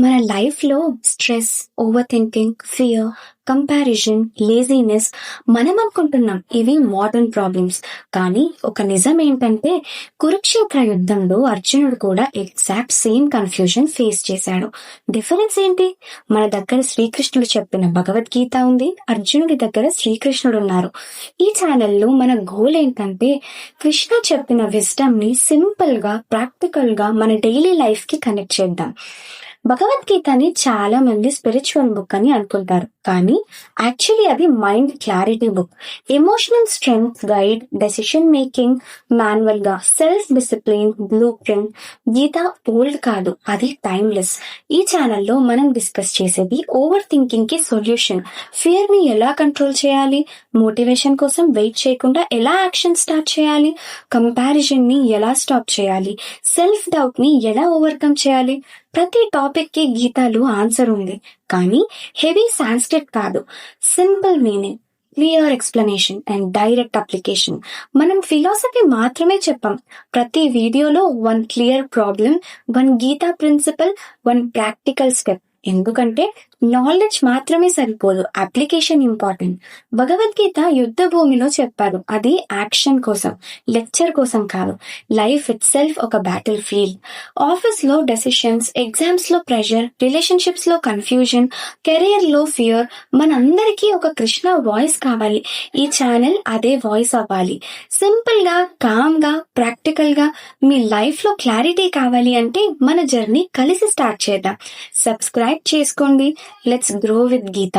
మన లైఫ్‌లో stress, over thinking, fear, comparison, laziness మనం అనుకుంటున్నాం ఇవి మోడర్న్ ప్రాబ్లమ్స్. కానీ ఒక నిజం ఏంటంటే కురుక్షేత్ర యుద్ధంలో అర్జునుడు కూడా ఎగ్జాక్ట్ సేమ్ కన్‌ఫ్యూజన్ ఫేస్ చేశాడు. డిఫరెన్స్ ఏంటి? మన దగ్గర శ్రీకృష్ణుడు చెప్పిన భగవద్గీత ఉంది. అర్జునుడి దగ్గర శ్రీకృష్ణుడున్నారు. ఈ ఛానల్‌లో మన గోల్ ఏంటంటే కృష్ణ చెప్పిన విజ్డమ్‌ని సింపుల్‌గా, ప్రాక్టికల్‌గా మన డైలీ లైఫ్‌కి కనెక్ట్ చేద్దాం. భగవద్గీతని చాలా మంది స్పిరిచువల్ బుక్ అని అనుకుంటారు. కానీ యాక్చువల్లీ అది mind clarity book. Emotional strength guide, decision making manual గా, సెల్ఫ్ డిసిప్లిన్ బ్లూ ప్రింట్. గీత ఓల్డ్ కాదు, అది టైమ్లెస్. ఈ ఛానల్లో మనం డిస్కస్ చేసేది ఓవర్ థింకింగ్ కి సొల్యూషన్, ఫియర్ ని ఎలా కంట్రోల్ చేయాలి, మోటివేషన్ కోసం వెయిట్ చేయకుండా ఎలా యాక్షన్ స్టార్ట్ చేయాలి, కంపారిజన్ ని ఎలా స్టాప్ చేయాలి, సెల్ఫ్ డౌట్ ని ఎలా ఓవర్కమ్ చేయాలి. ప్రతి టాపిక్ కి గీతాలు ఆన్సర్ ఉంది. కానీ హెవీ సాంస్క్రిట్ కాదు, simple meaning, clear explanation and direct application. మనం ఫిలాసఫీ మాత్రమే చెప్పాం. ప్రతి వీడియోలో one clear problem, one Gita principle, one practical step. ఎందుకంటే నాలెడ్జ్ మాత్రమే సరిపోదు, అప్లికేషన్ ఇంపార్టెంట్. భగవద్గీత యుద్ధ భూమిలో చెప్పారు, అది యాక్షన్ కోసం, లెక్చర్ కోసం కాదు. లైఫ్ ఇట్ సెల్ఫ్ ఒక బ్యాటిల్ ఫీల్డ్. ఆఫీస్ లో డెసిషన్స్, ఎగ్జామ్స్ లో ప్రెషర్, రిలేషన్షిప్స్ లో కన్ఫ్యూజన్, కెరియర్ లో ఫియర్. మనందరికీ ఒక కృష్ణ వాయిస్ కావాలి. ఈ ఛానల్ అదే వాయిస్ అవ్వాలి. సింపుల్ గా, కామ్ గా, ప్రాక్టికల్ గా. మీ లైఫ్ లో క్లారిటీ కావాలి అంటే మన జర్నీ కలిసి స్టార్ట్ చేద్దాం. సబ్స్క్రైబ్ చేసుకోండి. Let's grow with Gita.